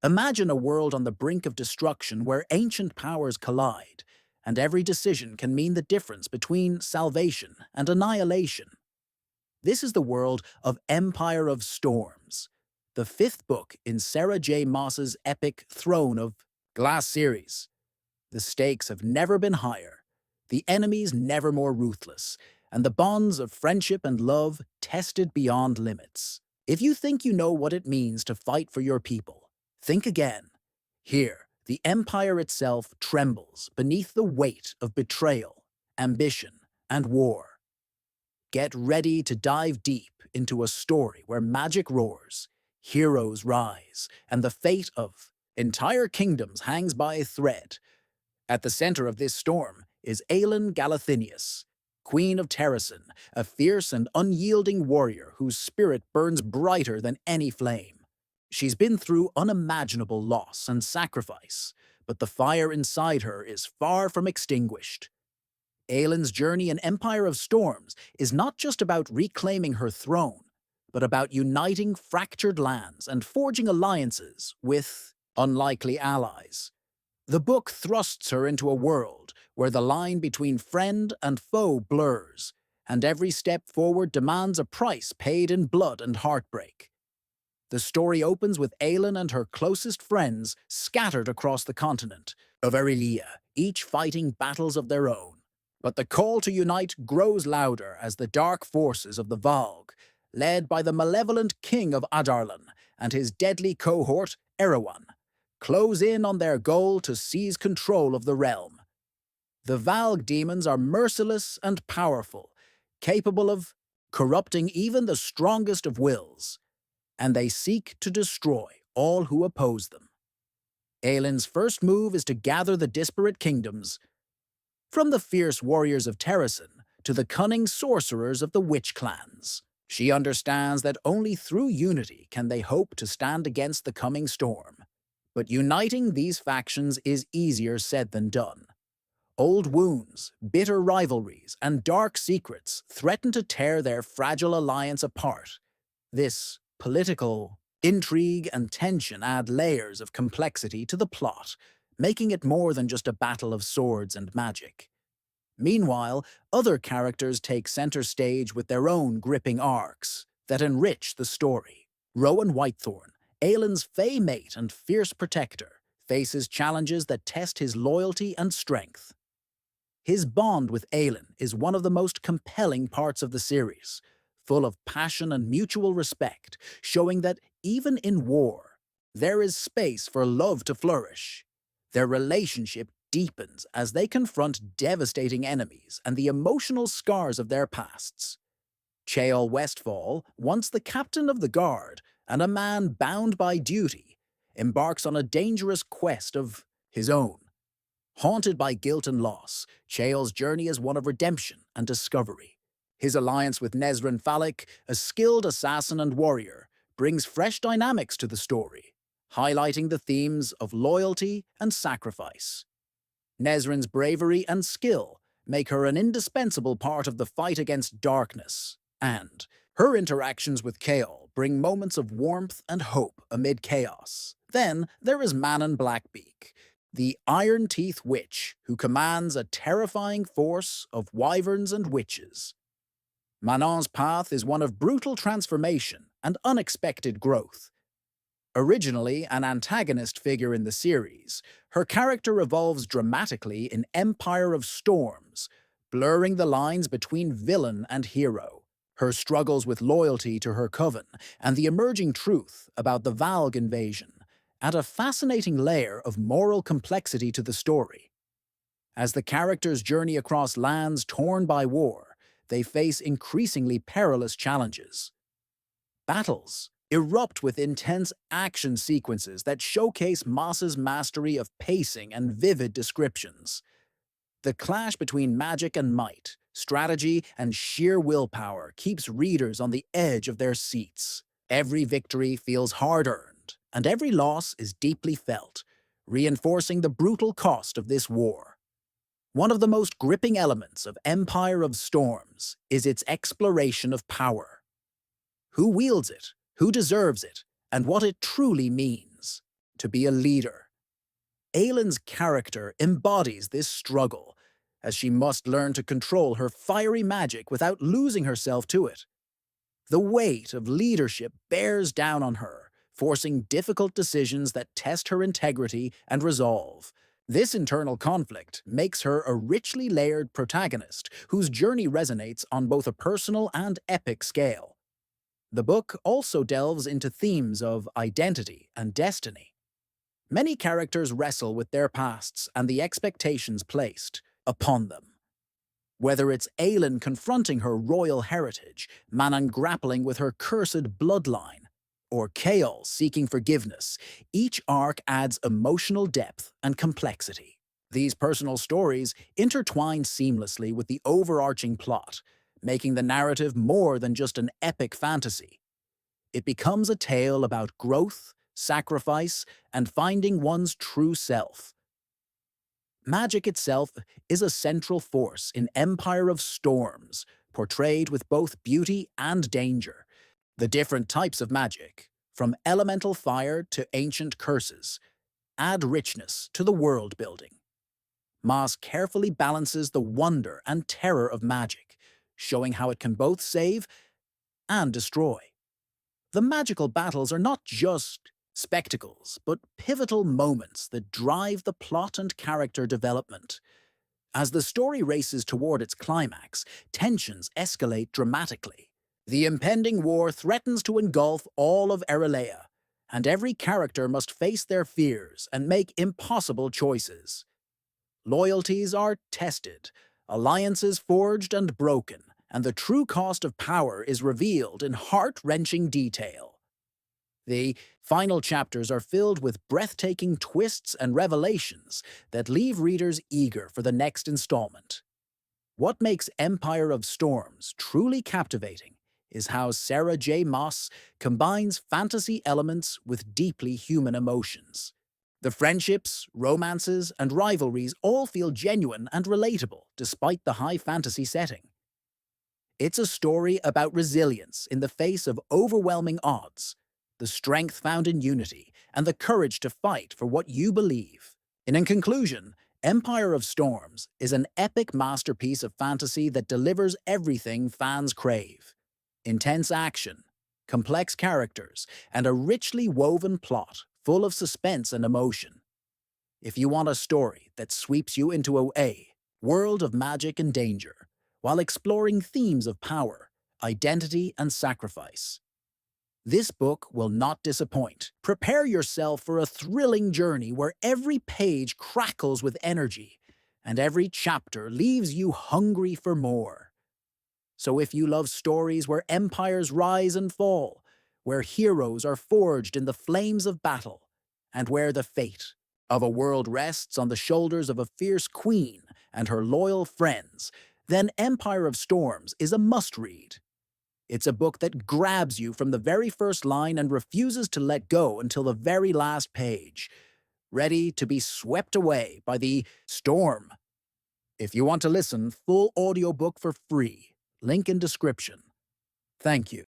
Imagine a world on the brink of destruction where ancient powers collide, and every decision can mean the difference between salvation and annihilation. This is the world of Empire of Storms, the fifth book in Sarah J. Maas's epic Throne of Glass series. The stakes have never been higher, the enemies never more ruthless, and the bonds of friendship and love tested beyond limits. If you think you know what it means to fight for your people, think again. Here, the empire itself trembles beneath the weight of betrayal, ambition, and war. Get ready to dive deep into a story where magic roars, heroes rise, and the fate of entire kingdoms hangs by a thread. At the center of this storm is Aelin Galathynius, Queen of Terrasen, a fierce and unyielding warrior whose spirit burns brighter than any flame. She's been through unimaginable loss and sacrifice, but the fire inside her is far from extinguished. Aelin's journey in Empire of Storms is not just about reclaiming her throne, but about uniting fractured lands and forging alliances with unlikely allies. The book thrusts her into a world where the line between friend and foe blurs, and every step forward demands a price paid in blood and heartbreak. The story opens with Aelin and her closest friends scattered across the continent of Aurelia, each fighting battles of their own. But the call to unite grows louder as the dark forces of the Valg, led by the malevolent king of Adarlan and his deadly cohort, Erewhon, close in on their goal to seize control of the realm. The Valg demons are merciless and powerful, capable of corrupting even the strongest of wills, and they seek to destroy all who oppose them. Aelin's first move is to gather the disparate kingdoms, from the fierce warriors of Terrasen to the cunning sorcerers of the witch clans. She understands that only through unity can they hope to stand against the coming storm. But uniting these factions is easier said than done. Old wounds, bitter rivalries, and dark secrets threaten to tear their fragile alliance apart. This political intrigue and tension add layers of complexity to the plot, making it more than just a battle of swords and magic. Meanwhile, other characters take center stage with their own gripping arcs that enrich the story. Rowan Whitethorn, Aelin's fey mate and fierce protector, faces challenges that test his loyalty and strength. His bond with Aelin is one of the most compelling parts of the series, full of passion and mutual respect, showing that even in war, there is space for love to flourish. Their relationship deepens as they confront devastating enemies and the emotional scars of their pasts. Chaol Westfall, once the captain of the guard and a man bound by duty, embarks on a dangerous quest of his own. Haunted by guilt and loss, Chaol's journey is one of redemption and discovery. His alliance with Nezran Falik, a skilled assassin and warrior, brings fresh dynamics to the story, highlighting the themes of loyalty and sacrifice. Nezran's bravery and skill make her an indispensable part of the fight against darkness, and her interactions with Chaol bring moments of warmth and hope amid chaos. Then there is Manon Blackbeak, the Iron Teeth Witch who commands a terrifying force of wyverns and witches. Manon's path is one of brutal transformation and unexpected growth. Originally an antagonist figure in the series, her character evolves dramatically in Empire of Storms, blurring the lines between villain and hero. Her struggles with loyalty to her coven and the emerging truth about the Valg invasion add a fascinating layer of moral complexity to the story. As the characters journey across lands torn by war, they face increasingly perilous challenges. Battles erupt with intense action sequences that showcase Maas's mastery of pacing and vivid descriptions. The clash between magic and might, strategy and sheer willpower keeps readers on the edge of their seats. Every victory feels hard-earned, and every loss is deeply felt, reinforcing the brutal cost of this war. One of the most gripping elements of Empire of Storms is its exploration of power. Who wields it? Who deserves it, and what it truly means. to be a leader. Aelin's character embodies this struggle, as she must learn to control her fiery magic without losing herself to it. The weight of leadership bears down on her, forcing difficult decisions that test her integrity and resolve. This internal conflict makes her a richly layered protagonist whose journey resonates on both a personal and epic scale. The book also delves into themes of identity and destiny. Many characters wrestle with their pasts and the expectations placed upon them. Whether it's Aelin confronting her royal heritage, Manon grappling with her cursed bloodline, or Chaol seeking forgiveness, each arc adds emotional depth and complexity. These personal stories intertwine seamlessly with the overarching plot, making the narrative more than just an epic fantasy. It becomes a tale about growth, sacrifice, and finding one's true self. Magic itself is a central force in Empire of Storms, portrayed with both beauty and danger. The different types of magic, from elemental fire to ancient curses, add richness to the world building. Maas carefully balances the wonder and terror of magic, showing how it can both save and destroy. The magical battles are not just spectacles, but pivotal moments that drive the plot and character development. As the story races toward its climax, tensions escalate dramatically. The impending war threatens to engulf all of Erelea, and every character must face their fears and make impossible choices. Loyalties are tested, alliances forged and broken, and the true cost of power is revealed in heart-wrenching detail. The final chapters are filled with breathtaking twists and revelations that leave readers eager for the next installment. What makes Empire of Storms truly captivating is how Sarah J. Maas combines fantasy elements with deeply human emotions. The friendships, romances, and rivalries all feel genuine and relatable despite the high fantasy setting. It's a story about resilience in the face of overwhelming odds, the strength found in unity, and the courage to fight for what you believe. And in conclusion, Empire of Storms is an epic masterpiece of fantasy that delivers everything fans crave. Intense action, complex characters, and a richly woven plot full of suspense and emotion. If you want a story that sweeps you into a world of magic and danger, while exploring themes of power, identity, and sacrifice, this book will not disappoint. Prepare yourself for a thrilling journey where every page crackles with energy and every chapter leaves you hungry for more. So if you love stories where empires rise and fall, where heroes are forged in the flames of battle, and where the fate of a world rests on the shoulders of a fierce queen and her loyal friends, then Empire of Storms is a must-read. It's a book that grabs you from the very first line and refuses to let go until the very last page, ready to be swept away by the storm. If you want to listen, full audiobook for free. Link in description. Thank you.